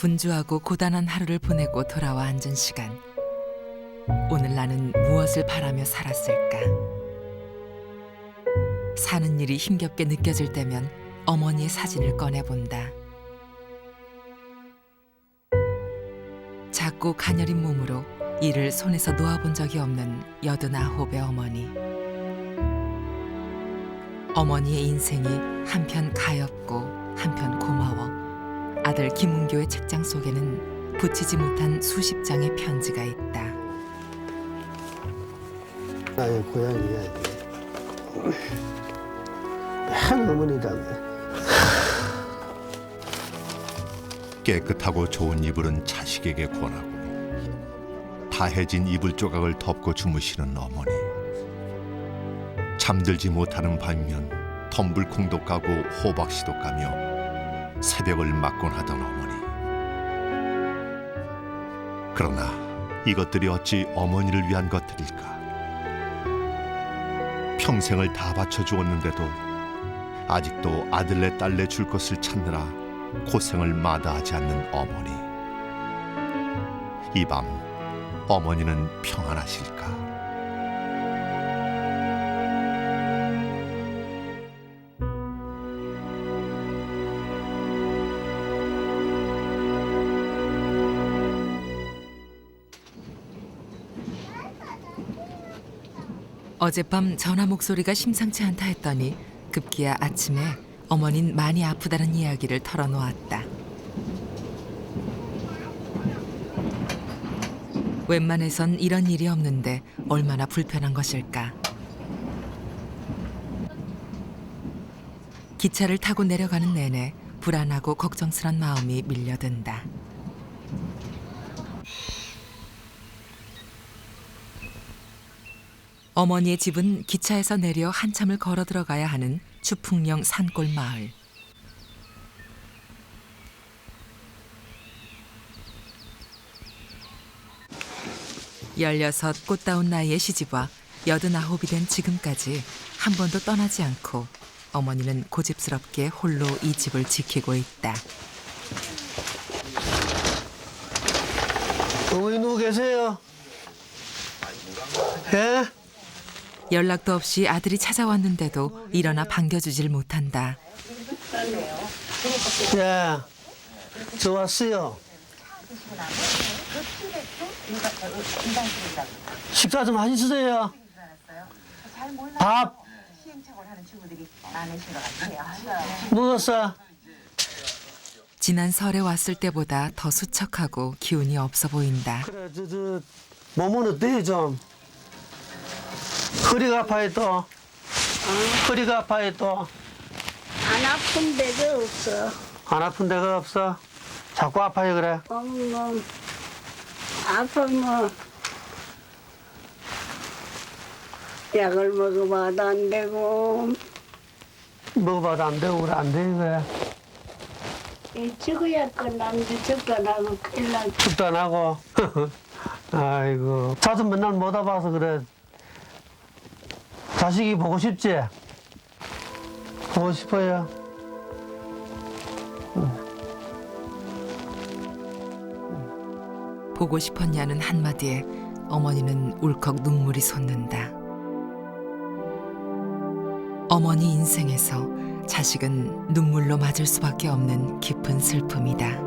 분주하고 고단한 하루를 보내고 돌아와 앉은 시간. 오늘 나는 무엇을 바라며 살았을까? 사는 일이 힘겹게 느껴질 때면 어머니의 사진을 꺼내본다. 작고 가녀린 몸으로 일을 손에서 놓아본 적이 없는 89의 어머니. 어머니의 인생이 한편 가엾고 한편 고마워 아들 김은교의 책장 속에는 붙이지 못한 수십 장의 편지가 있다. 나의 고향이야. 한 어머니라며. 깨끗하고 좋은 이불은 자식에게 권하고 다해진 이불 조각을 덮고 주무시는 어머니. 잠들지 못하는 밤이면 덤불콩도 까고 호박씨도 까며 새벽을 맞곤 하던 어머니. 그러나 이것들이 어찌 어머니를 위한 것들일까? 평생을 다 바쳐주었는데도 아직도 아들네 딸네 줄 것을 찾느라 고생을 마다하지 않는 어머니. 이 밤 어머니는 평안하실까? 어젯밤 전화 목소리가 심상치 않다 했더니 급기야 아침에 어머닌 많이 아프다는 이야기를 털어놓았다. 웬만해선 이런 일이 없는데 얼마나 불편한 것일까. 기차를 타고 내려가는 내내 불안하고 걱정스런 마음이 밀려든다. 어머니의 집은 기차에서 내려 한참을 걸어 들어가야 하는 추풍령 산골 마을. 열여섯 꽃다운 나이의 시집와 89이 된 지금까지 한 번도 떠나지 않고 어머니는 고집스럽게 홀로 이 집을 지키고 있다. 어머니 누구 계세요? 예? 연락도 없이 아들이 찾아왔는데도 일어나 반겨주질 못한다. 예. 저 왔어요. 식사 좀 하시세요. 밥 먹었어? 지난 설에 왔을 때보다 더 수척하고 기운이 없어 보인다. 그래, 몸은 어때요 좀? 허리가 아파요 또? 허리가 아파요 또? 안 아픈 데가 없어. 안 아픈 데가 없어? 자꾸 아파요 그래? 아프면 약을 먹어봐도 안 되고 먹어봐도 안 되고 그래 안 돼 그래? 죽어야 끝나는데 죽도 안 하고 큰일 나고. 죽도 안 하고 아이고 자주 맨날 못 와봐서 그래. 자식이 보고 싶지? 보고 싶어요. 보고 싶었냐는 한마디에 어머니는 울컥 눈물이 솟는다. 어머니 인생에서 자식은 눈물로 맞을 수밖에 없는 깊은 슬픔이다.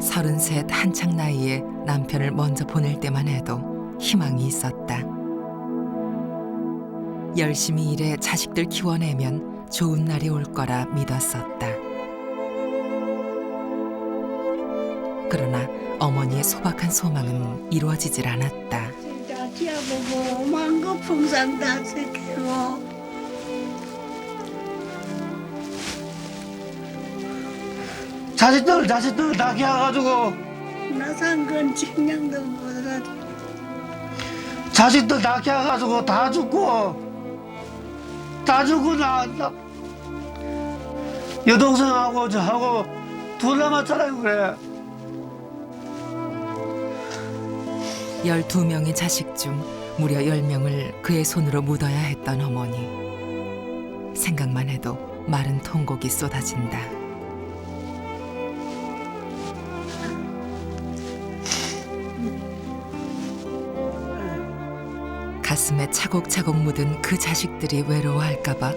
33 한창 나이에 남편을 먼저 보낼 때만 해도 희망이 있었다. 열심히 일해 자식들 키워내면 좋은 날이 올 거라 믿었었다. 그러나 어머니의 소박한 소망은 이루어지질 않았다. 진짜 지아보고 오만 거 풍상 다 새끼고 자식들 다 키워가지고 나 산 건 직량도 못하지. 자식들 다 키워가지고 다 죽고 나 여동생하고 저하고 둘 남았잖아요 그래. 12명의 자식 중 무려 10명을 그의 손으로 묻어야 했던 어머니. 생각만 해도 마른 통곡이 쏟아진다. 가슴에 차곡차곡 묻은 그 자식들이 외로워할까봐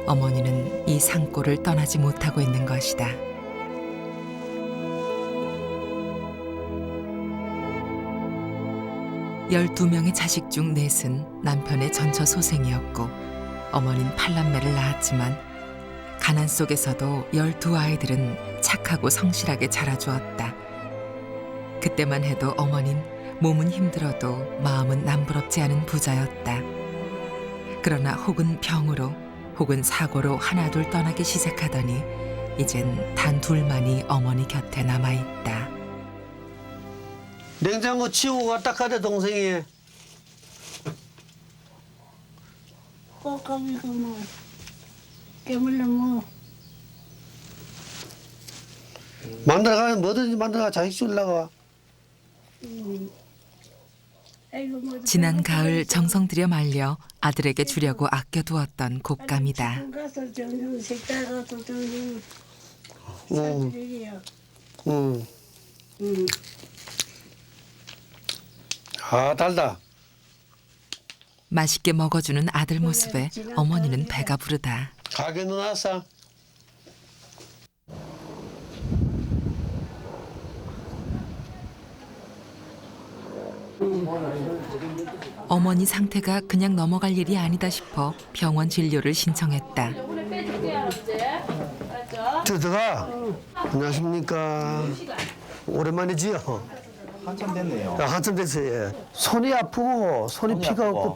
어머니는 이 산골을 떠나지 못하고 있는 것이다. 열두 명의 자식 중 넷은 남편의 전처 소생이었고 어머니는 8남매를 낳았지만 가난 속에서도 12아이들은 착하고 성실하게 자라주었다. 그때만 해도 어머닌 몸은 힘들어도 마음은 남부럽지 않은 부자였다. 그러나 혹은 병으로 혹은 사고로 하나둘 떠나기 시작하더니 이젠 단 둘만이 어머니 곁에 남아있다. 냉장고 치우고 왔다 가대 동생이. 꽃가미가 뭐 깨물려 뭐 만들어가면 뭐든지 만들어가 자식 주려고. 아이고 뭐 지난 가을 정성 들여 말려 아들에게 주려고 아껴두었던 곶감이다. 지금 가서 정성 식당 가서 정성 응. 사드리려. 응. 아 달다. 맛있게 먹어주는 아들 모습에 어머니는 배가 부르다. 가게 넣어놨어. 어머니 상태가 그냥 넘어갈 일이 아니다 싶어 병원 진료를 신청했다. 들어가. 안녕하십니까. 오랜만이지요. 한참 됐네요. 한참 됐어요. 예. 손이 아프고 손이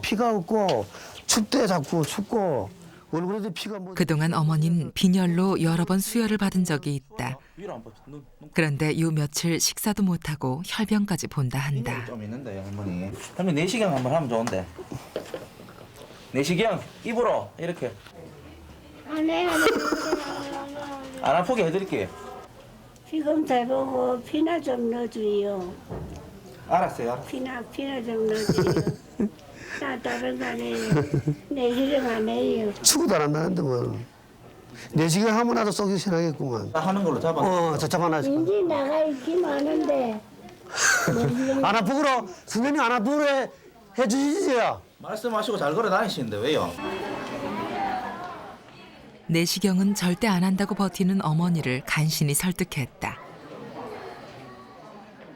피가 없고 춥대 자꾸 춥고 얼굴에도 피가 뭐. 그동안 어머니는 빈혈로 여러 번 수혈을 받은 적이 있다. 위로 한번 그런데 요 며칠 식사도 못하고 혈병까지 본다 한다. 좀 있는데요, 할머니. 할머니 내시경 한번 하면 좋은데. 내시경 입으로 이렇게 안해 안 아프게 해드릴게요. 지금 대보고 피나 좀 넣어줘요. 알았어요. 피나 좀 넣어줘요. 나 다른 거 안 해요. 내시경 안 해요. 추구도 안 한다는데 뭐. 내시경 하면 나도 쏘기 시작하겠구만. 하는 걸로 잡아. 저 잡아놔줘. 인지 나가 있긴 하는데 안 아프구로 선생님 안 아프구로 해주시지요. 말씀하시고 잘 걸어 다니시는데 왜요? 내시경은 절대 안 한다고 버티는 어머니를 간신히 설득했다.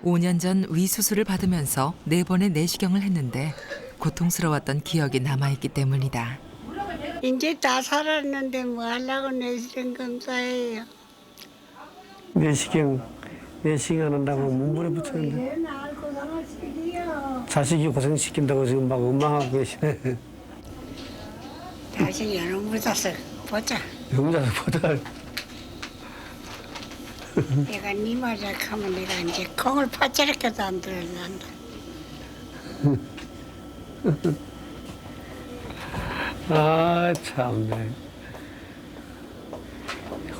5년 전 위수술을 받으면서 4번의 내시경을 했는데 고통스러웠던 기억이 남아있기 때문이다. 이제 다 살았는데 뭐 하려고 내시경 검사해요. 내시경 한다고 문물에 붙였는데 날 고생할 시기요. 자식이 고생시킨다고 지금 막 원망하고 계시네. 다시 여름 묻어서 보자. 영자보다 내가 네 말을 하면 내가 이제 콩을 파채렇게도 안 들어간다. 아 참네.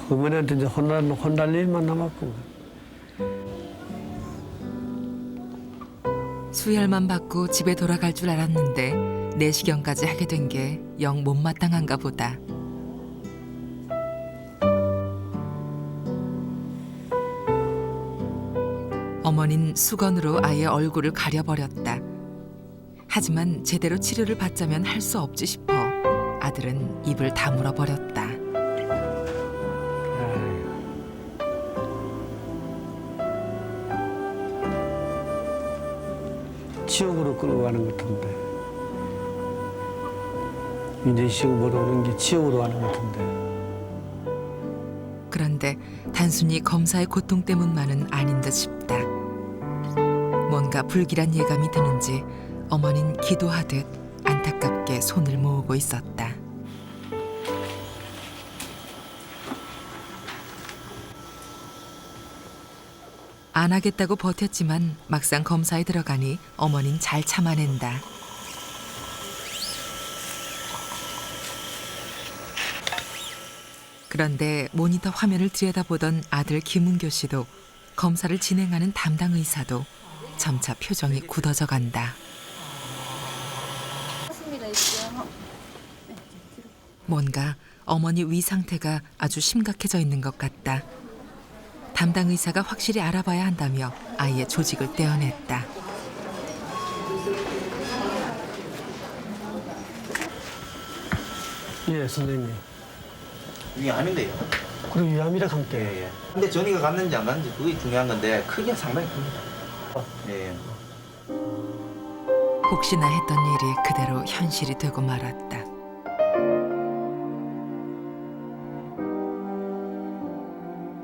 어머니한테 이제 혼날 일만 남았고. 수혈만 받고 집에 돌아갈 줄 알았는데 내시경까지 하게 된 게 영 못마땅한가 보다. 어머닌 수건으로 아예 얼굴을 가려버렸다. 하지만 제대로 치료를 받자면 할 수 없지 싶어 아들은 입을 다물어 버렸다. 지옥으로 끌고 가는 것 같은데. 이제 지옥으로 오는 게 지옥으로 가는 것 같은데. 그런데 단순히 검사의 고통 때문만은 아닌 듯 싶다. 뭔가 불길한 예감이 드는지 어머닌 기도하듯 안타깝게 손을 모으고 있었다. 안 하겠다고 버텼지만 막상 검사에 들어가니 어머닌 잘 참아낸다. 그런데 모니터 화면을 들여다보던 아들 김은교 씨도 검사를 진행하는 담당 의사도 점차 표정이 굳어져 간다. 뭔가 어머니 위 상태가 아주 심각해져 있는 것 같다. 담당 의사가 확실히 알아봐야 한다며 아이의 조직을 떼어냈다. 예, 선생님. 위암인데요. 그리고 위암이라 함께. 예, 예. 근데 전이가 갔는지 안 갔는지 그게 중요한 건데 크기가 상당히 큽니다. 예, 예. 혹시나 했던 일이 그대로 현실이 되고 말았다.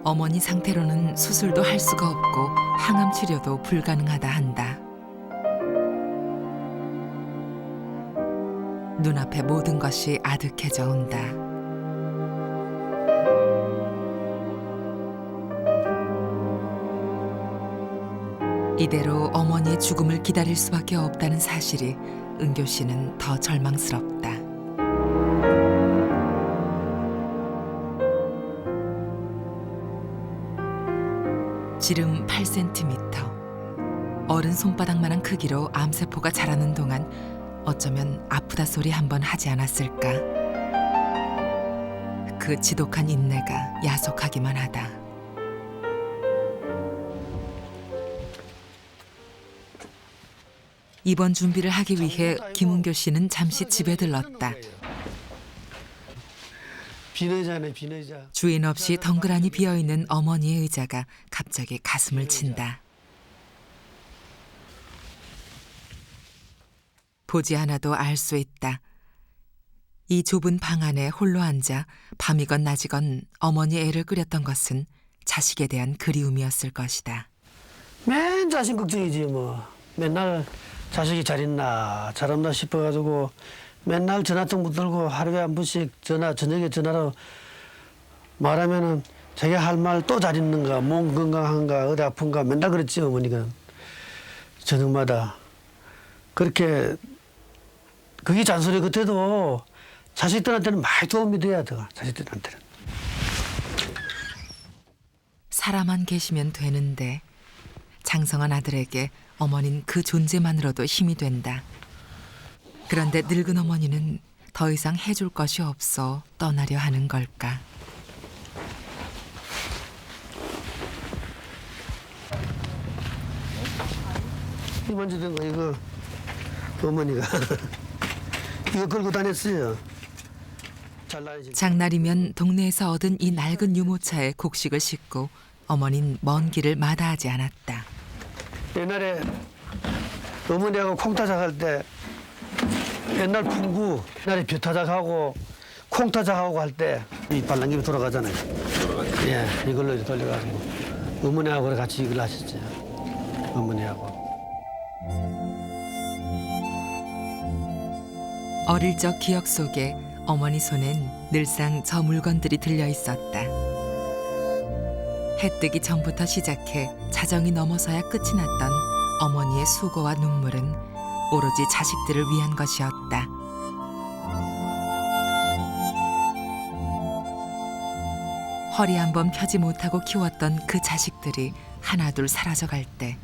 어머니 상태로는 수술도 할 수가 없고 항암 치료도 불가능하다 한다. 눈앞의 모든 것이 아득해져 온다. 이대로 어머니의 죽음을 기다릴 수밖에 없다는 사실이 은교 씨는 더 절망스럽다. 지름 8cm. 어른 손바닥만한 크기로 암세포가 자라는 동안 어쩌면 아프다 소리 한 번 하지 않았을까. 그 지독한 인내가 야속하기만 하다. 입원 준비를 하기 위해 김은교 씨는 잠시 집에 들렀다. 비내자네, 비내자. 주인 없이 덩그러니 비어있는 어머니의 의자가 갑자기 가슴을 친다. 보지 않아도 알 수 있다. 이 좁은 방 안에 홀로 앉아 밤이건 낮이건 어머니 애를 끓였던 것은 자식에 대한 그리움이었을 것이다. 맨 자식 걱정이지 뭐. 맨날 자식이 잘 있나 잘 없나 싶어가지고 맨날 전화통 붙들고 하루에 한 번씩 저녁에 전화로 말하면은 자기가 할 말 또 잘 있는가, 몸 건강한가, 어디 아픈가 맨날 그랬지 어머니가. 저녁마다. 그렇게 그게 잔소리 같아도 자식들한테는 많이 도움이 돼야 돼. 자식들한테는. 살아만 계시면 되는데 장성한 아들에게 어머니는 그 존재만으로도 힘이 된다. 그런데 늙은 어머니는 더 이상 해줄 것이 없어 떠나려 하는 걸까. 이 만지던 거 이거 어머니가 이거 걸고 다녔어요. 잘나야지. 장날이면 동네에서 얻은 이 낡은 유모차에 곡식을 싣고 어머니는 먼 길을 마다하지 않았다. 옛날에 어머니하고 콩타작할 때 옛날 풍구 옛날에 벼타작하고 콩타작하고 할 때 이 발랑김이 돌아가잖아요. 예, 이걸로 이렇게 돌려가지고 어머니하고 같이 이걸 하셨죠. 어머니하고. 어릴 적 기억 속에 어머니 손엔 늘상 저 물건들이 들려 있었다. 해 뜨기 전부터 시작해 자정이 넘어서야 끝이 났던 어머니의 수고와 눈물은 오로지 자식들을 위한 것이었다. 허리 한 번 펴지 못하고 키웠던 그 자식들이 하나둘 사라져갈 때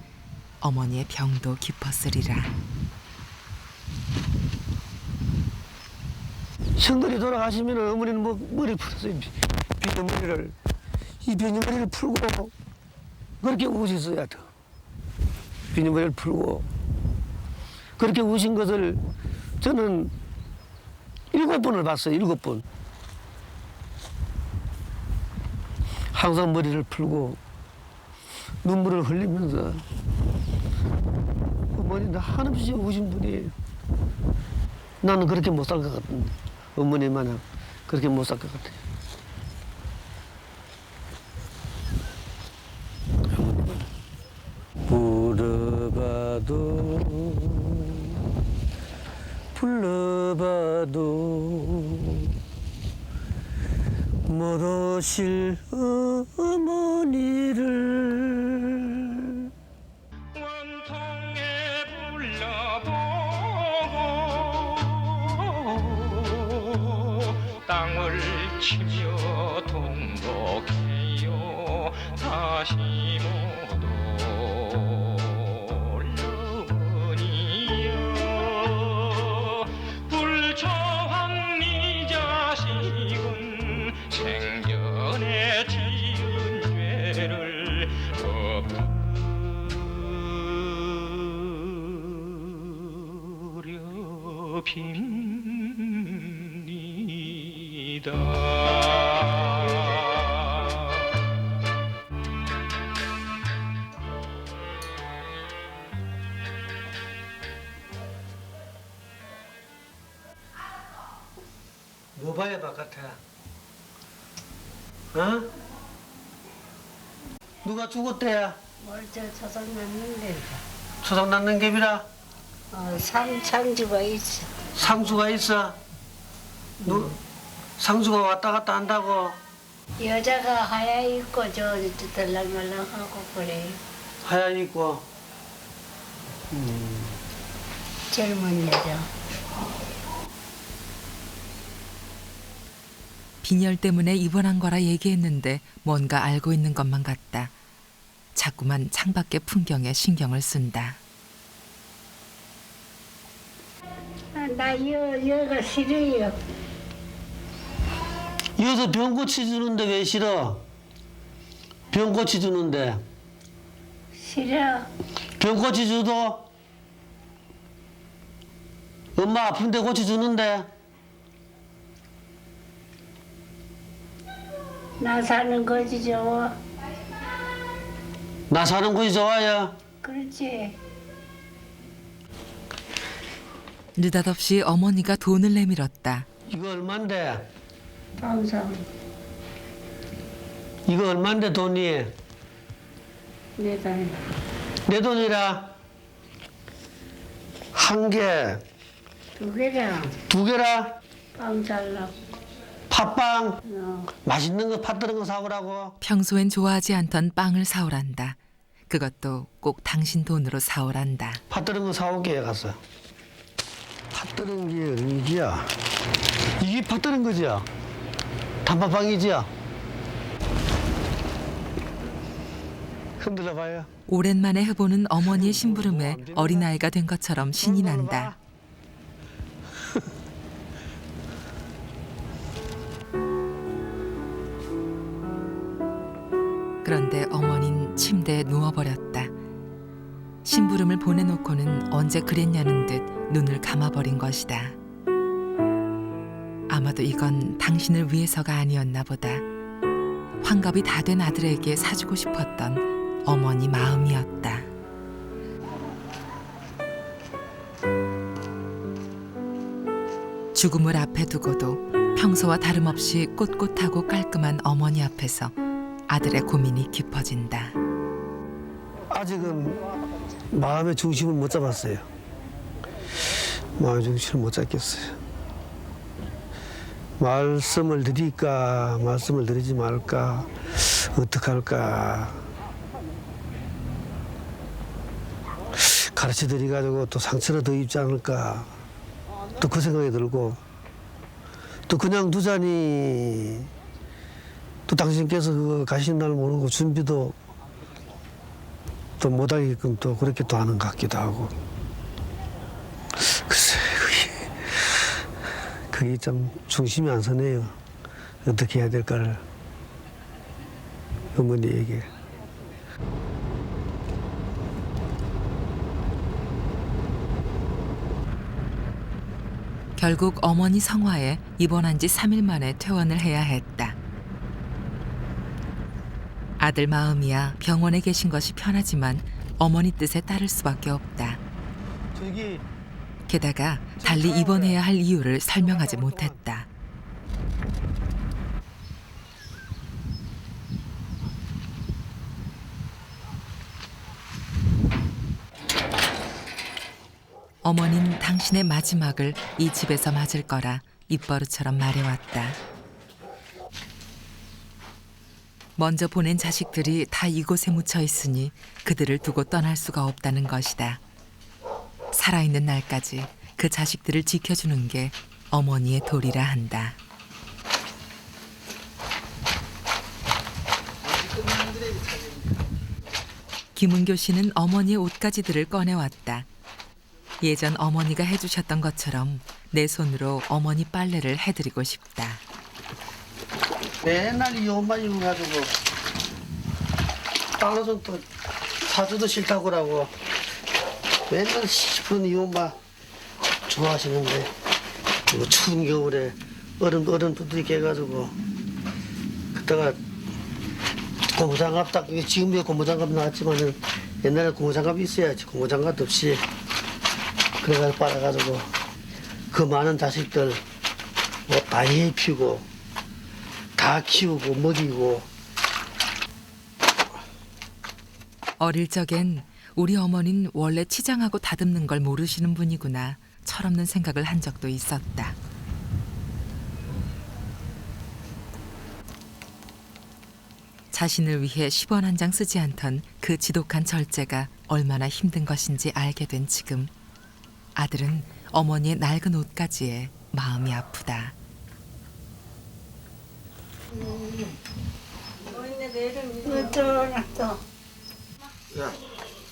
어머니의 병도 깊었으리라. 성들이 돌아가시면 어머니는 뭐 머리 풀었어요. 비녀머리를. 이 비녀머리를 풀고 그렇게 우셨어야 돼. 비녀머리를 풀고 그렇게 우신 것을 저는 7번을 봤어요. 7번. 항상 머리를 풀고 눈물을 흘리면서 어머니는 한없이 우신 분이에요. 나는 그렇게 못 살 것 같은데 어머니마냥 그렇게 못 살 것 같아요. 불러봐도 불러봐도 못 오실 어머니를 원통에 불러보고 땅을 치며 동복해요 다시 못 올려니여 불초한 네 자식은 생전에 지은 죄를 엎드려 빕니다. 뭐 봐야 바깥에? 어? 누가 죽었대? 멀쩡 조상 났는데 초상 낳는 개비라? 상주가 있어. 상수가 있어? 상수가 왔다 갔다 한다고? 여자가 하야 있고 저 들락말락하고 그래. 하얀 있고. 젊은 여자. 빈혈 때문에 입원한 거라 얘기했는데 뭔가 알고 있는 것만 같다. 자꾸만 창밖의 풍경에 신경을 쓴다. 나 여가 싫어요. 여기서 병 고쳐주는데 왜 싫어? 병 고쳐주는데. 싫어. 병 고쳐줘도 엄마 아픈데 고쳐주는데. 나 사는 거지 좋아. 나 사는 곳이 좋아요. 그렇지. 느닷없이 어머니가 돈을 내밀었다. 이거 얼만데? 방송 이거 얼만데 돈이? 내가 내 돈이라. 한 개, 두 개랑 두 개라. 빵 잘라. 팥빵. 맛있는 거 팥들은 거 사오라고. 평소엔 좋아하지 않던 빵을 사오란다. 그것도 꼭 당신 돈으로 사오란다. 팥들은 거 사올게 가서. 팥들은 게 이기야. 이게 팥들은 거지요? 단팥빵이지요? 흔들어 봐요. 오랜만에 해보는 어머니의 심부름에 어린아이가 된 것처럼 신이 난다. 그런데 어머닌 침대에 누워버렸다. 심부름을 보내놓고는 언제 그랬냐는 듯 눈을 감아버린 것이다. 아마도 이건 당신을 위해서가 아니었나 보다. 환갑이 다 된 아들에게 사주고 싶었던 어머니 마음이었다. 죽음을 앞에 두고도 평소와 다름없이 꼿꼿하고 깔끔한 어머니 앞에서 아들의 고민이 깊어진다. 아직은 마음의 중심을 못 잡았어요. 마음의 중심을 못 잡겠어요. 말씀을 드릴까, 말씀을 드리지 말까, 어떡할까. 가르쳐 드려가지고 또 상처를 더 입지 않을까. 또 그 생각이 들고, 또 그냥 두자니, 또 당신께서 그거 가신 날 모르고 준비도 또 못하게끔 또 그렇게 또 하는 것 같기도 하고. 글쎄, 그게 참 중심이 안 서네요. 어떻게 해야 될까를 어머니에게. 결국 어머니 성화에 입원한 지 3일 만에 퇴원을 해야 했다. 아들 마음이야 병원에 계신 것이 편하지만 어머니 뜻에 따를 수밖에 없다. 저기 게다가 달리 입원해야 할 이유를 설명하지 못했다. 어머니는 당신의 마지막을 이 집에서 맞을 거라 입버릇처럼 말해왔다. 먼저 보낸 자식들이 다 이곳에 묻혀 있으니 그들을 두고 떠날 수가 없다는 것이다. 살아있는 날까지 그 자식들을 지켜주는 게 어머니의 도리라 한다. 김은교 씨는 어머니의 옷가지들을 꺼내왔다. 예전 어머니가 해주셨던 것처럼 내 손으로 어머니 빨래를 해드리고 싶다. 맨날 이 옷만 입어가지고 다른 옷은 또 사주도 싫다고 그러고 맨날 시뻘건 이 옷만 좋아하시는데 이거 추운 겨울에 얼음 두드리게 해가지고 그때가 고무장갑 딱 지금도 고무장갑 나왔지만은 옛날에 고무장갑이 있어야지. 고무장갑도 없이 그래가지고 빨아가지고 그 많은 자식들 뭐 다 입히고 다 키우고 먹이고. 어릴 적엔 우리 어머니는 원래 치장하고 다듬는 걸 모르시는 분이구나 철없는 생각을 한 적도 있었다. 자신을 위해 10원 한 장 쓰지 않던 그 지독한 절제가 얼마나 힘든 것인지 알게 된 지금 아들은 어머니의 낡은 옷가지에 마음이 아프다.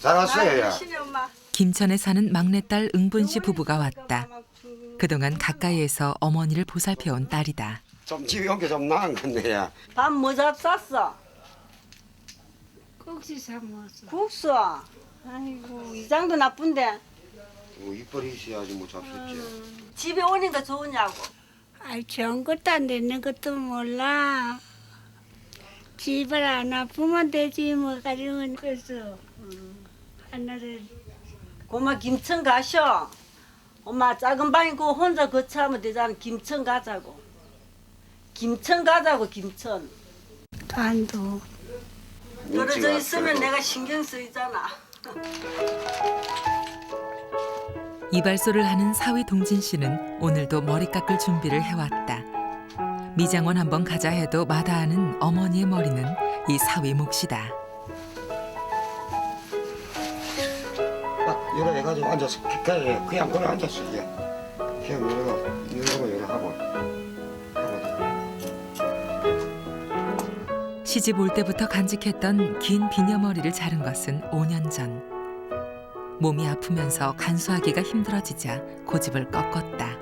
잘 왔어요, 야. 김천에 사는 막내딸 응분 씨 부부가 왔다. 그동안 가까이에서 어머니를 보살펴온 딸이다. 좀 집에 온 게 좀 나은 건데, 야. 밥 뭐 잡쌌어? 꼭지 사 먹었어. 국수. 아이고 이장도 나쁜데 뭐 이빨이 있어야지 뭐 잡수지. 집에 오니까 좋으냐고. 아이 좋은 것도 안 되는 것도 몰라. 집을 안 아프면 되지 뭐 가지고 그래서 하나를 고마 김천 가셔. 엄마 작은 방이고 혼자 거처하면 되잖아. 김천 가자고. 김천 가자고 김천. 단도 떨어져 있으면 내가 신경 쓰이잖아. 이발소를 하는 사위 동진 씨는 오늘도 머리 깎을 준비를 해왔다. 미장원 한번 가자 해도 마다하는 어머니의 머리는 이 사위 몫이다. 딱 이래 해가지고 앉아서 기가에 그냥 그래 앉았어 이게. 그냥 이러고 하고. 시집 올 때부터 간직했던 긴 비녀머리를 자른 것은 5년 전. 몸이 아프면서 간수하기가 힘들어지자 고집을 꺾었다.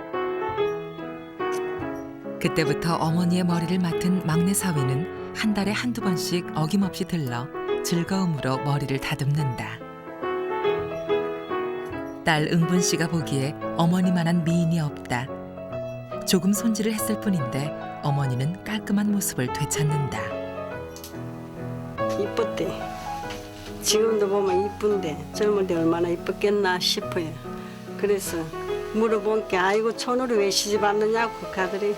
그때부터 어머니의 머리를 맡은 막내 사위는 한 달에 한두 번씩 어김없이 들러 즐거움으로 머리를 다듬는다. 딸 응분 씨가 보기에 어머니만한 미인이 없다. 조금 손질을 했을 뿐인데 어머니는 깔끔한 모습을 되찾는다. 이뻤대. 지금도 보면 이쁜데 젊을 때 얼마나 이뻤겠나 싶어요. 그래서 물어본 게 아이고 촌으로 왜 시집 왔느냐고 그 아들이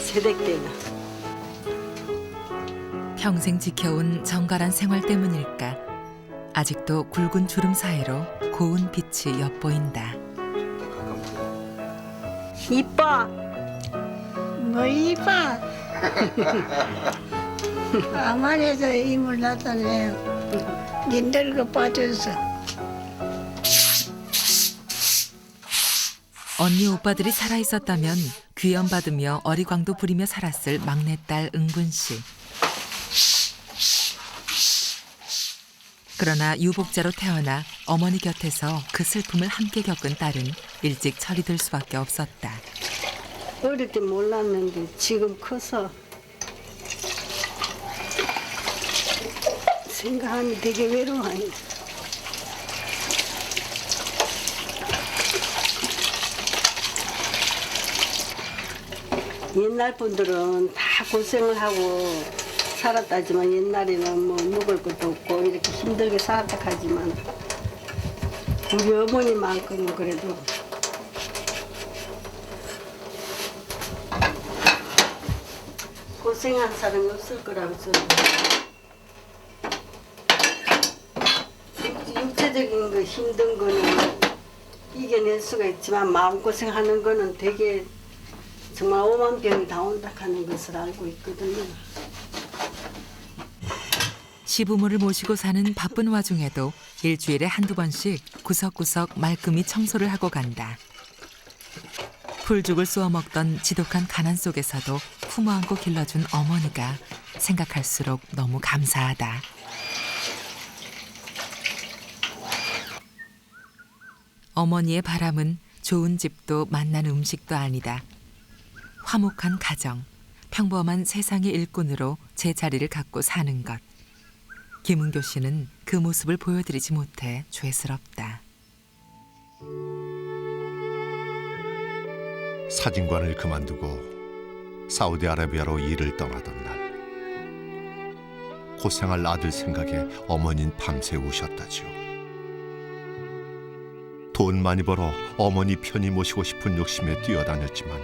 세댁때나. 평생 지켜온 정갈한 생활 때문일까 아직도 굵은 주름 사이로 고운 빛이 엿보인다. 이뻐. 뭐 이봐. 아무래도 힘을 나타내. 닌들고 빠져서. 언니 오빠들이 살아있었다면 귀염받으며 어리광도 부리며 살았을 막내딸 응분 씨. 그러나 유복자로 태어나 어머니 곁에서 그 슬픔을 함께 겪은 딸은 일찍 철이 들 수밖에 없었다. 어릴 때 몰랐는데 지금 커서 생각하면 되게 외로워요. 옛날 분들은 다 고생을 하고 살았다지만 옛날에는 뭐 먹을 것도 없고 이렇게 힘들게 살았다 하지만 우리 어머니만큼은 그래도 고생한 사람이 없을 거라고 저는. 육체적인 거 힘든 거는 이겨낼 수가 있지만 마음고생하는 거는 되게 정말 오만 병이 다 온다 하는 것을 알고 있거든요. 시부모를 모시고 사는 바쁜 와중에도 일주일에 한두 번씩 구석구석 말끔히 청소를 하고 간다. 풀죽을 쏘아 먹던 지독한 가난 속에서도 품어 안고 길러준 어머니가 생각할수록 너무 감사하다. 어머니의 바람은 좋은 집도 맛난 음식도 아니다. 화목한 가정, 평범한 세상의 일꾼으로 제 자리를 갖고 사는 것. 김은교 씨는 그 모습을 보여드리지 못해 죄스럽다. 사진관을 그만두고 사우디아라비아로 일을 떠나던 날, 고생할 아들 생각에 어머니는 밤새 우셨다지요. 돈 많이 벌어 어머니 편히 모시고 싶은 욕심에 뛰어다녔지만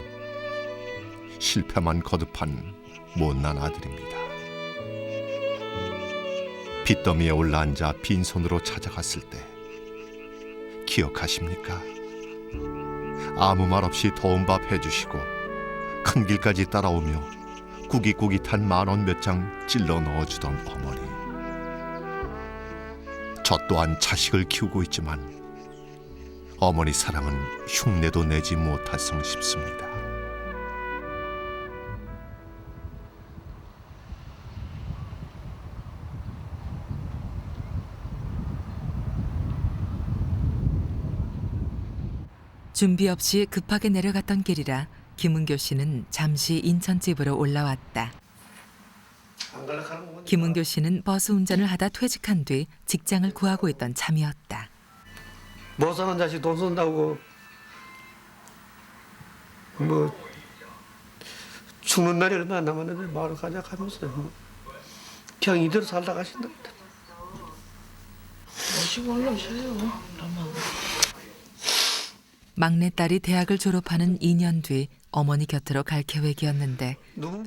실패만 거듭한 못난 아들입니다. 빚더미에 올라앉아 빈손으로 찾아갔을 때 기억하십니까? 아무 말 없이 더운 밥 해주시고 큰 길까지 따라오며 꾸깃꾸깃한 10,000원 몇 장 찔러 넣어주던 어머니. 저 또한 자식을 키우고 있지만 어머니 사랑은 흉내도 내지 못할성 싶습니다. 준비 없이 급하게 내려갔던 길이라 김은교 씨는 잠시 인천집으로 올라왔다. 김은교 씨는 버스 운전을 하다 퇴직한 뒤 직장을 구하고 있던 참이었다. 못 사는 자식 돈 쓴다고 뭐 죽는 날이 얼마나 남았는데 마을 가자 하면서 그냥 이대로 살다 가신다. 모시고 올라오셔요. 그러면. 막내딸이 대학을 졸업하는 2년 뒤 어머니 곁으로 갈 계획이었는데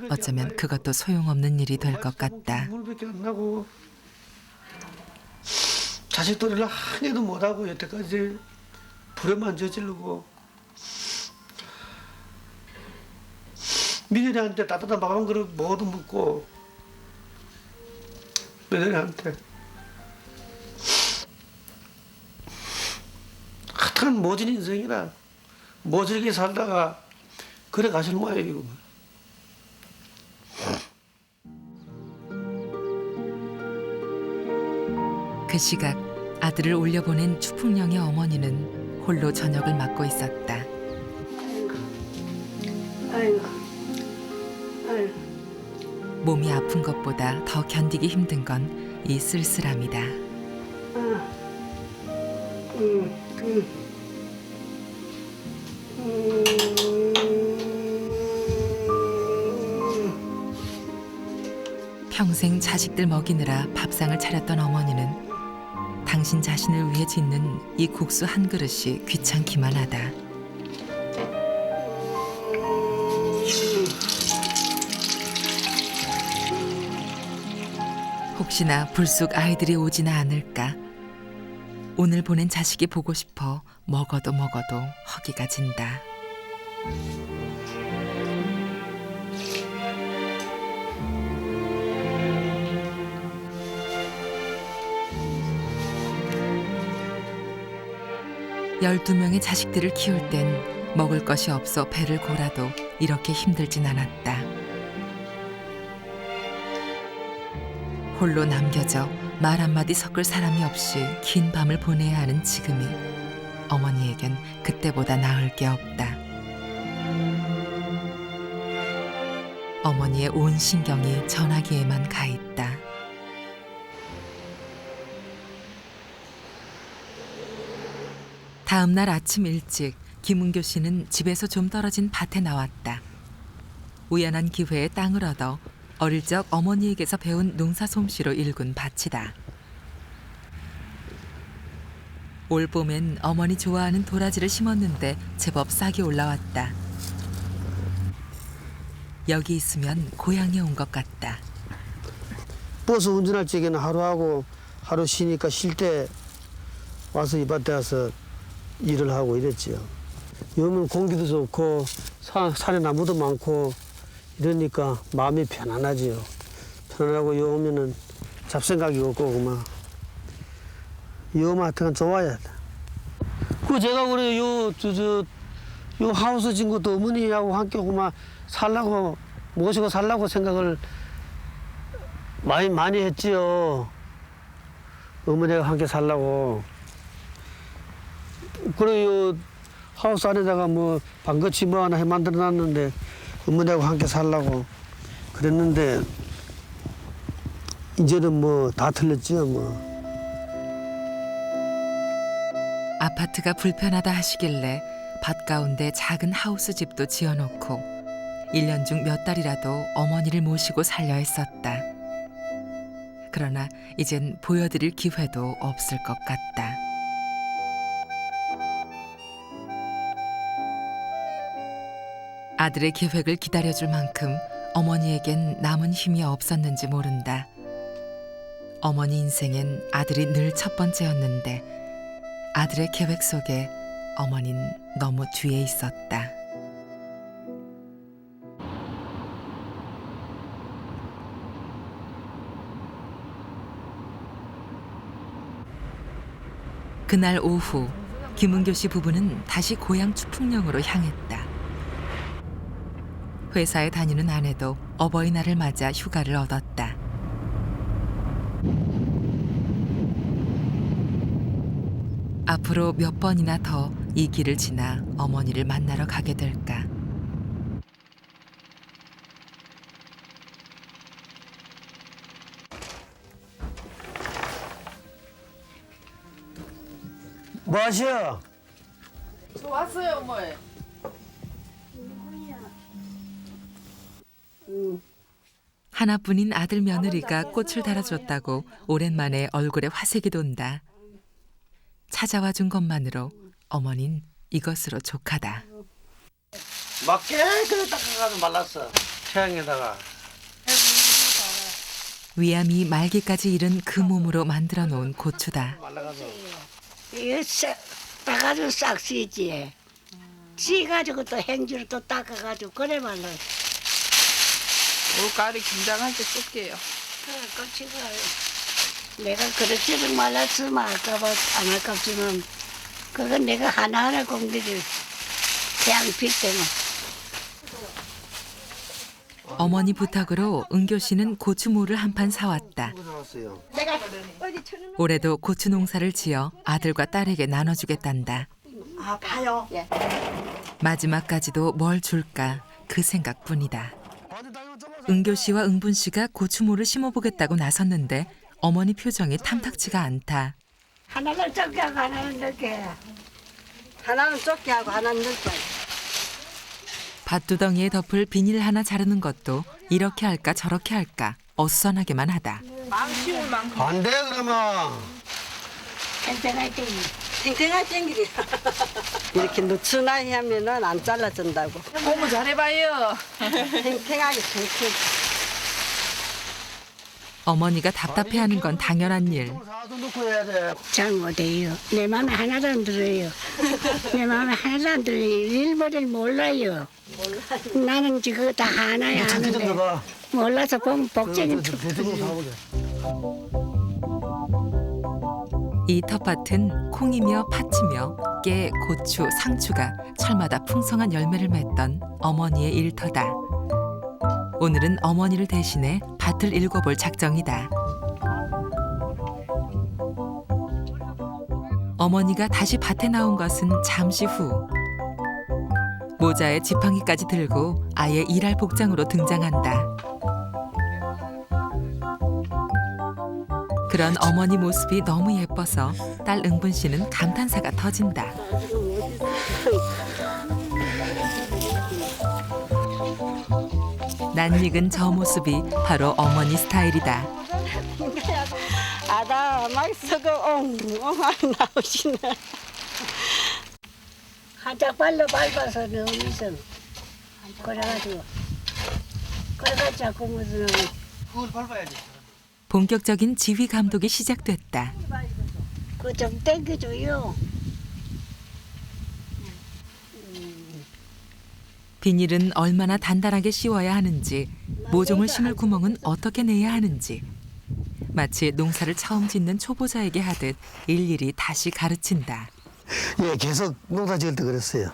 어쩌면 그것도 소용없는 일이 될 것 같다. 물밖에 안 나고 자식들을 한 해도 못하고 여태까지 불행만 저지르고 며느리한테 따뜻한 밥 한 그릇 먹어도 먹고 며느리한테 하여튼 모진 인생이라 모질게 살다가 그래 가실 모양이고. 그 시각 아들을 올려보낸 추풍령의 어머니는 홀로 저녁을 맡고 있었다. 아이고, 아이고. 몸이 아픈 것보다 더 견디기 힘든 건 이 쓸쓸함이다. 평생 자식들 먹이느라 밥상을 차렸던 어머니는 당신 자신을 위해 짓는 이 국수 한 그릇이 귀찮기만 하다. 혹시나 불쑥 아이들이 오지나 않을까. 오늘 보낸 자식이 보고 싶어 먹어도 허기가 진다. 열두 명의 자식들을 키울 땐 먹을 것이 없어 배를 골아도 이렇게 힘들진 않았다. 홀로 남겨져 말 한마디 섞을 사람이 없이 긴 밤을 보내야 하는 지금이 어머니에겐 그때보다 나을 게 없다. 어머니의 온 신경이 전화기에만 가 있다. 다음 날 아침 일찍 김은교 씨는 집에서 좀 떨어진 밭에 나왔다. 우연한 기회에 땅을 얻어 어릴 적 어머니에게서 배운 농사 솜씨로 일군 밭이다. 올 봄엔 어머니 좋아하는 도라지를 심었는데 제법 싹이 올라왔다. 여기 있으면 고향에 온 것 같다. 버스 운전할 적에는 하루하고 하루 쉬니까 쉴 때 와서 이 밭에 와서 일을 하고 이랬지요. 요즘은 공기도 좋고 산에 나무도 많고 이러니까 마음이 편안하지요. 편안하고 요 오면은 잡생각이 없고 그만 요 하여튼 좋아야 돼. 그 제가 그래 요 하우스 진 것도 어머니하고 함께 그만 살라고 모시고 살라고 생각을 많이 했지요. 어머니가 함께 살라고. 그래 요 하우스 안에다가 뭐 방거치 뭐 하나 해 만들어 놨는데 어머니하고 함께 살라고 그랬는데 이제는 뭐 다 틀렸지요 뭐. 아파트가 불편하다 하시길래 밭 가운데 작은 하우스 집도 지어놓고 1년 중 몇 달이라도 어머니를 모시고 살려 했었다. 그러나 이젠 보여드릴 기회도 없을 것 같다. 아들의 계획을 기다려줄 만큼 어머니에겐 남은 힘이 없었는지 모른다. 어머니 인생엔 아들이 늘 첫 번째였는데 아들의 계획 속에 어머닌 너무 뒤에 있었다. 그날 오후 김은교 씨 부부는 다시 고향 추풍령으로 향했다. 회사에 다니는 아내도 어버이날을 맞아 휴가를 얻었다. 앞으로 몇 번이나 더 이 길을 지나 어머니를 만나러 가게 될까? 뭐 하시오? 저 왔어요, 어머니. 하나뿐인 아들 며느리가 꽃을 달아줬다고 오랜만에 얼굴에 화색이 돈다. 찾아와 준 것만으로 어머닌 이것으로 족하다. 막 깨끗이 닦아가지고 말랐어. 태양에다가. 위암이 말기까지 이른 그 몸으로 만들어 놓은 고추다. 말라가지고. 이거 따가지고 싹 쓰지. 찌가지고 또 행주로 또 닦아가지고 그래 말라. 올가을에 김장할 때 쓸게요. 껍질을 내가 그릇질을 말랐으면 할까봐 안 할까지만 그건 내가 하나하나 공들일 그냥 빌 때는. 어머니 부탁으로 은교 씨는 고추무를 한 판 사왔다. 올해도 고추 농사를 지어 아들과 딸에게 나눠주겠단다. 아 봐요. 예. 마지막까지도 뭘 줄까 그 생각뿐이다. 은교 씨와 은분 씨가 고추무를 심어보겠다고 나섰는데 어머니 표정이 탐탁지가 않다. 하나는 적게 하고 하나는 넓게. 하나는 좁게 하고 하나는 넓게 하고. 밭두덩이에 덮을 비닐 하나 자르는 것도 이렇게 할까 저렇게 할까 어수선하게만 하다. 마음 쉬울 만큼. 안 돼, 그러면. 탱탱할 때는. 탱탱할 땡기리. 이렇게 누추나이 하면은 안 잘라진다고. 어머 잘해봐요. 탱탱하게 탱탱. 어머니가 답답해하는 건 당연한 일. 사도 넣고 해야 돼. 잘 못해요. 내 마음에 하나도 안 들어요. 내 마음에 하나도 안 들어요. 일벌을 몰라요. 나는 지금 다 하나야 하는데 넣어봐. 몰라서 보면 복쟁이 툭. 대충 사보자. 이 텃밭은 콩이며 팥이며 깨, 고추, 상추가 철마다 풍성한 열매를 맺던 어머니의 일터다. 오늘은 어머니를 대신해 밭을 일궈볼 작정이다. 어머니가 다시 밭에 나온 것은 잠시 후. 모자에 지팡이까지 들고 아예 일할 복장으로 등장한다. 그런 어머니 모습이 너무 예뻐서 딸 은분 씨는 감탄사가 터진다. 낯익은 저 모습이 바로 어머니 스타일이다. 아다 막 썩어 엉엉 나오시네. 한짝 발로 밟아서 넣으면서 그래가지고 자꾸 무슨 그걸 밟아야지. 본격적인 지휘 감독이 시작됐다. 그 좀 땡겨줘요. 비닐은 얼마나 단단하게 씌워야 하는지, 모종을 심을 구멍은 어떻게 내야 하는지, 마치 농사를 처음 짓는 초보자에게 하듯 일일이 다시 가르친다. 예, 계속 농사 지을 때 그랬어요.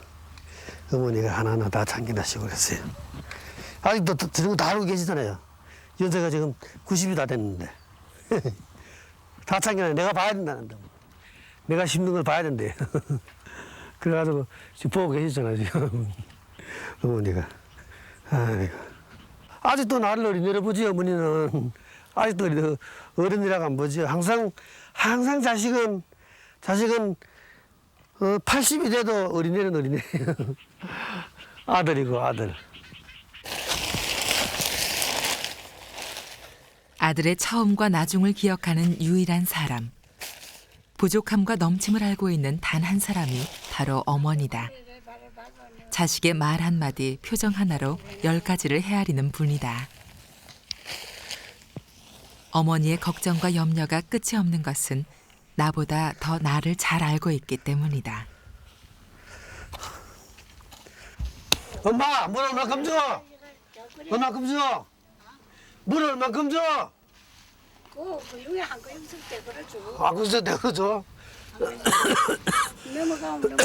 어머니가 하나하나 다 참기나시고 그랬어요. 아직도 저런 거 다 알고 계시잖아요. 연세가 지금 90이 다 됐는데. 다 참기나 내가 봐야 된다는데. 내가 심는 걸 봐야 된대. 그래가지고 지금 보고 계시잖아요, 지금. 어머니가. 아이고. 아직도 나를 어린애를 보지, 어머니는. 아직도 어른이라고 안 보지. 항상 자식은 80이 돼도 어린애는 어린애. 아들이고 아들. 아들의 처음과 나중을 기억하는 유일한 사람. 부족함과 넘침을 알고 있는 단 한 사람이 바로 어머니다. 자식의 말 한마디, 표정 하나로 10가지를 헤아리는 분이다. 어머니의 걱정과 염려가 끝이 없는 것은 나보다 더 나를 잘 알고 있기 때문이다. 엄마, 물 얼마큼 줘? 얼마큼 줘? 물 얼마큼 줘? 그 용에 한 그릇씩 때 그러죠. 아, 그래서 내가 줘? 넘어가면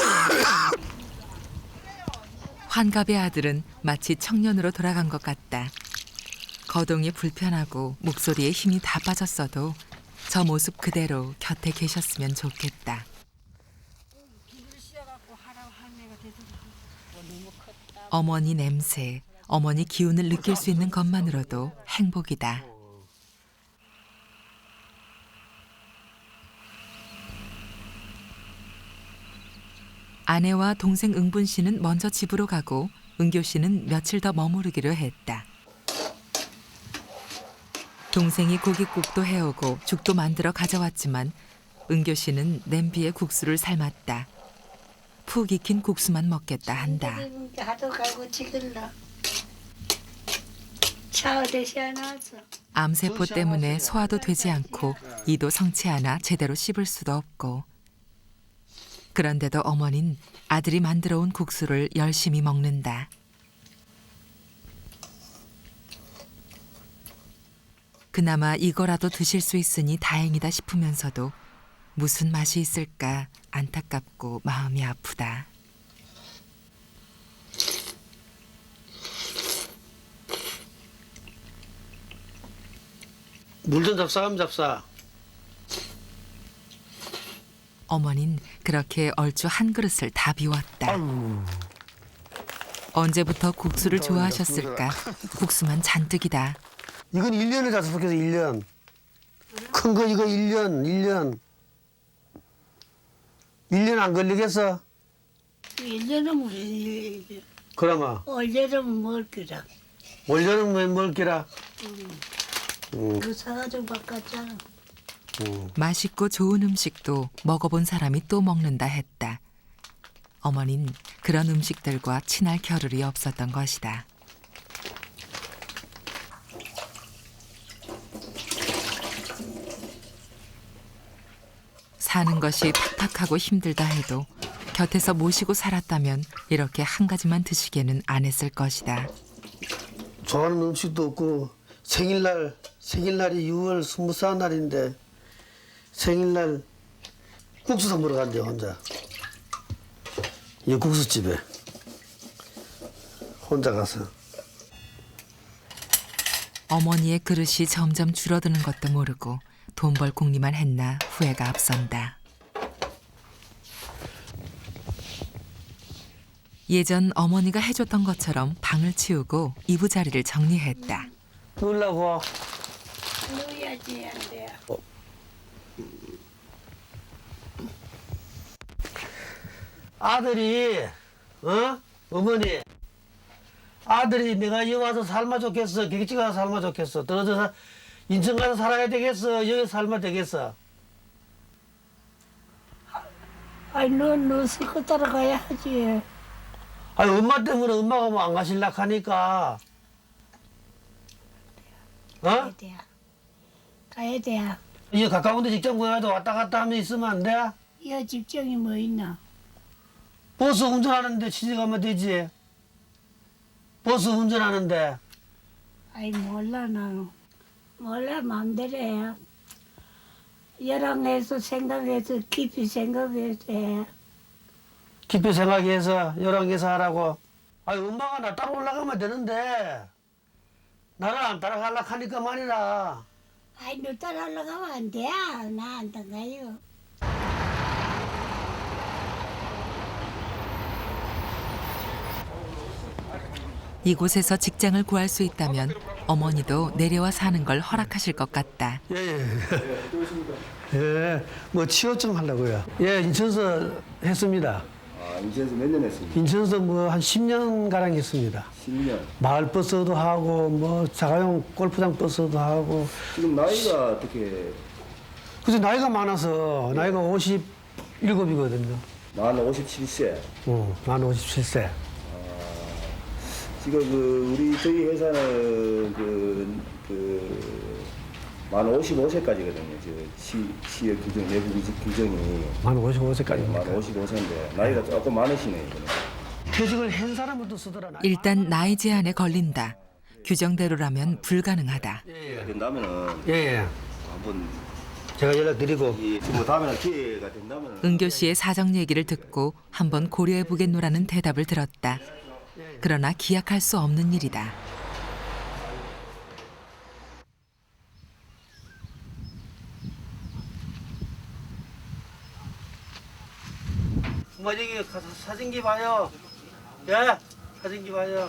환갑의 아들은 마치 청년으로 돌아간 것 같다. 거동이 불편하고 목소리에 힘이 다 빠졌어도 저 모습 그대로 곁에 계셨으면 좋겠다. 어머니 냄새, 어머니 기운을 느낄 수 있는 것만으로도 행복이다. 아내와 동생 응분 씨는 먼저 집으로 가고 은교 씨는 며칠 더 머무르기로 했다. 동생이 고깃국도 해오고 죽도 만들어 가져왔지만 은교 씨는 냄비에 국수를 삶았다. 푹 익힌 국수만 먹겠다 한다. 하도 갈고 지글라. 차 어디서 나왔어? 암세포 때문에 소화도 되지 않고 이도 성치 않아 제대로 씹을 수도 없고. 그런데도 어머닌 아들이 만들어 온 국수를 열심히 먹는다. 그나마 이거라도 드실 수 있으니 다행이다 싶으면서도 무슨 맛이 있을까 안타깝고 마음이 아프다. 물 좀 잡사, 감 잡사. 어머닌 그렇게 얼추 한 그릇을 다 비웠다. 아유, 언제부터 국수를 좋아하셨을까? 국수만 잔뜩이다. 이건 1년을 자습해서 1년. 큰 거 이거 1년. 1년 안 걸리겠어? 1년은 무슨 일이지? 그러면 올여름은 먹을 거라. 올여름에 먹기라. 그 사가지고 바꿨잖아. 맛있고 좋은 음식도 먹어본 사람이 또 먹는다 했다. 어머닌 그런 음식들과 친할 겨를이 없었던 것이다. 사는 것이 팍팍하고 힘들다 해도 곁에서 모시고 살았다면 이렇게 한 가지만 드시게는 안 했을 것이다. 좋아하는 음식도 없고 생일날이 6월 20살 날인데 생일날 국수 선물을 간대 혼자. 이 국수집에 혼자 가서. 어머니의 그릇이 점점 줄어드는 것도 모르고 돈 벌 궁리만 했나 후회가 앞선다. 예전 어머니가 해줬던 것처럼 방을 치우고 이부자리를 정리했다. 누우려고. 누워야지 안 돼. 아들이 어머니 아들이 내가 여기 와서 살면 좋겠어, 객지 가서 살면 좋겠어, 떨어져서 인천 가서 살아야 되겠어, 여기 살면 되겠어. 아이 너 실컷 따라가야 하지. 아니 엄마 때문에 엄마가 뭐 안 가실라 하니까. 가야 돼. 가야 돼. 이 가까운 데 직장 구해도 왔다 갔다 하면 있으면 안 돼? 이 집정이 뭐 있나? 버스 운전하는데 시집가면 되지. 버스 운전하는데. 아이 몰라 나는. 몰라 마음대로 해. 열왕해서 생각해서 깊이 생각해서 해. 깊이 생각해서 열왕해서 하라고. 아니 엄마가 나 따라 올라가면 되는데 나를 안 따라가려고 하니까 말이라. 아이 너 따라 올라가면 안 돼. 나 안 따라가요. 이곳에서 직장을 구할 수 있다면 어머니도 내려와 사는 걸 허락하실 것 같다. 예. 예, 뭐 취업 좀 하려고요. 예, 인천서 했습니다. 아, 인천에서 몇 년 했습니까? 인천서 뭐 한 10년 가량 했습니다. 10년. 마을 버스도 하고 뭐 자가용 골프장 버스도 하고. 지금 나이가 어떻게? 그래서 나이가 많아서 나이가 57이거든요. 만 57세. 만 57세. 지금 저희 회사는 만 55세까지거든요. 시의 규정, 내부 규정이 만 55세까지. 만 55세인데 나이가 조금 많으시네요. 퇴직을 한 사람부터 쓰더라. 일단 나이 제한에 걸린다. 규정대로라면 불가능하다. 된다면은 예. 한번 제가 연락드리고. 뭐 다음에는 기회가 된다면은 은교 씨의 사정 얘기를 듣고 한번 고려해 보겠노라는 대답을 들었다. 그러나 기약할 수 없는 일이다. 어머니 가서 사진기 봐요. 예, 사진기 봐요.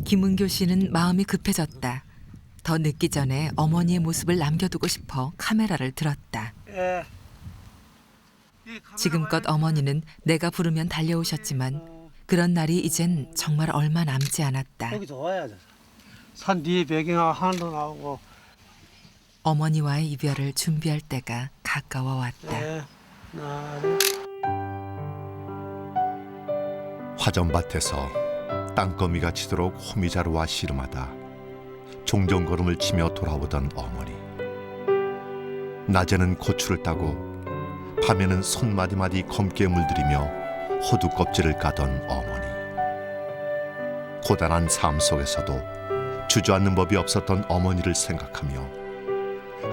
김은교 씨는 마음이 급해졌다. 더 늦기 전에 어머니의 모습을 남겨두고 싶어 카메라를 들었다. 예. 지금껏 어머니는 내가 부르면 달려오셨지만 그런 날이 이젠 정말 얼마 남지 않았다. 여기 좋아요. 산 뒤에 배경하고 하늘도 나오고. 어머니와의 이별을 준비할 때가 가까워 왔다. 예. 화전밭에서 땅거미가 치도록 호미자루와 씨름하다 종종 걸음을 치며 돌아오던 어머니. 낮에는 고추를 따고 밤에는 손마디마디 검게 물들이며 호두 껍질을 까던 어머니. 고단한 삶 속에서도 주저앉는 법이 없었던 어머니를 생각하며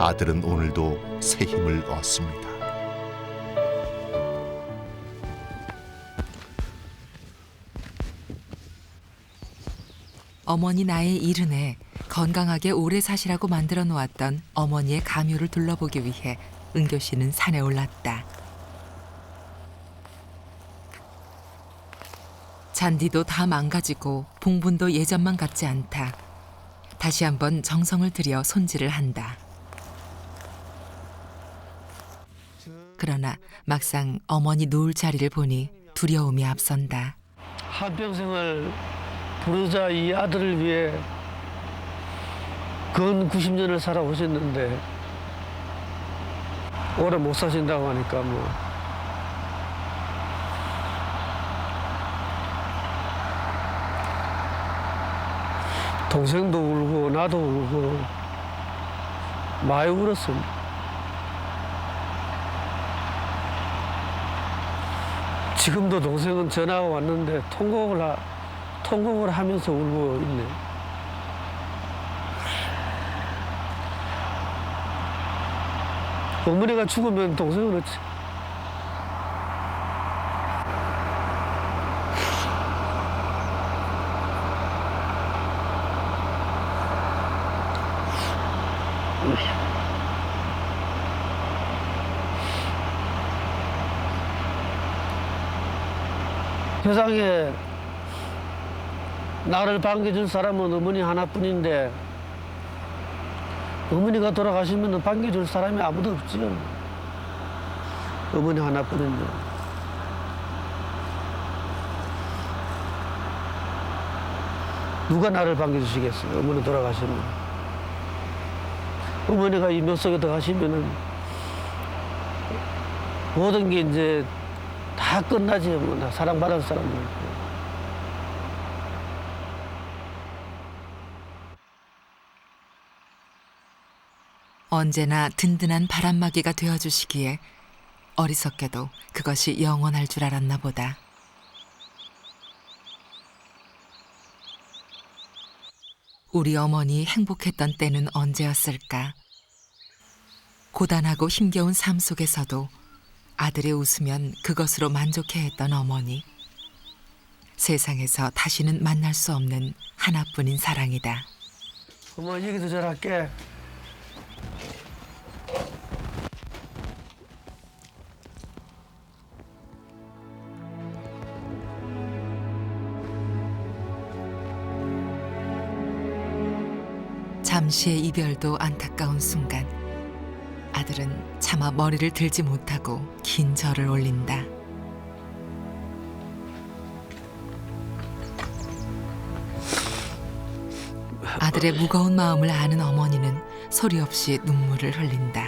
아들은 오늘도 새 힘을 얻습니다. 어머니 나이 70에 건강하게 오래 사시라고 만들어 놓았던 어머니의 가묘를 둘러보기 위해 은교 씨는 산에 올랐다. 잔디도 다 망가지고 봉분도 예전만 같지 않다. 다시 한번 정성을 들여 손질을 한다. 그러나 막상 어머니 누울 자리를 보니 두려움이 앞선다. 한평생을 부르자 이 아들을 위해 근 90년을 살아오셨는데 오래 못 사신다고 하니까 뭐 동생도 울고 나도 울고 많이 울었습니다. 지금도 동생은 전화가 왔는데 통곡을 하면서 울고 있네. 어머니가 죽으면 동생은 어찌? 세상에 나를 반겨줄 사람은 어머니 하나뿐인데 어머니가 돌아가시면 반겨줄 사람이 아무도 없지요. 어머니 하나뿐인데. 누가 나를 반겨주시겠어요? 어머니 돌아가시면. 어머니가 이 묘 속에 들어가시면은 모든 게 이제 다 끝나지. 뭐, 나 사랑받을 사람은. 언제나 든든한 바람막이가 되어주시기에 어리석게도 그것이 영원할 줄 알았나 보다. 우리 어머니 행복했던 때는 언제였을까? 고단하고 힘겨운 삶 속에서도 아들이 웃으면 그것으로 만족해했던 어머니. 세상에서 다시는 만날 수 없는 하나뿐인 사랑이다. 어머니 얘기도 잘할게. 잠시의 이별도 안타까운 순간 아들은 차마 머리를 들지 못하고 긴 절을 올린다. 아들의 무거운 마음을 아는 어머니는 소리 없이 눈물을 흘린다.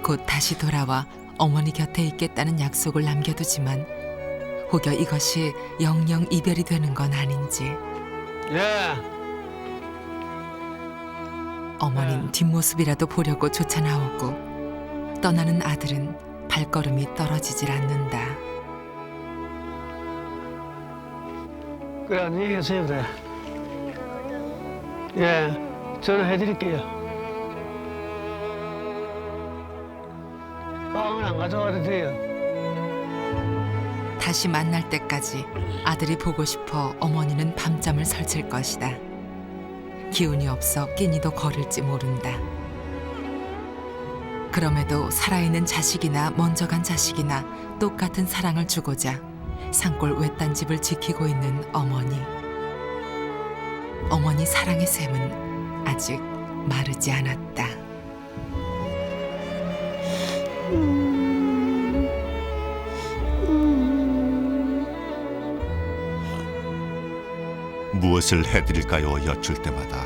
곧 다시 돌아와 어머니 곁에 있겠다는 약속을 남겨두지만 혹여 이것이 영영 이별이 되는 건 아닌지 예. 어머닌 뒷모습이라도 보려고 쫓아 나오고 떠나는 아들은 발걸음이 떨어지질 않는다. 그래, 안녕히 계세요, 그래. 예, 전화해드릴게요. 빵은 안 가져가도 돼요. 다시 만날 때까지 아들이 보고 싶어 어머니는 밤잠을 설칠 것이다. 기운이 없어 끼니도 거를지 모른다. 그럼에도 살아있는 자식이나 먼저 간 자식이나 똑같은 사랑을 주고자 산골 외딴 집을 지키고 있는 어머니. 어머니 사랑의 샘은 아직 마르지 않았다. 무엇을 해드릴까요? 여쭐 때마다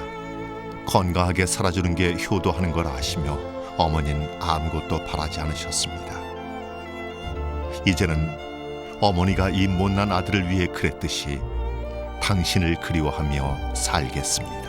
건강하게 살아주는 게 효도하는 걸 아시며 어머니는 아무것도 바라지 않으셨습니다. 이제는 어머니가 이 못난 아들을 위해 그랬듯이 당신을 그리워하며 살겠습니다.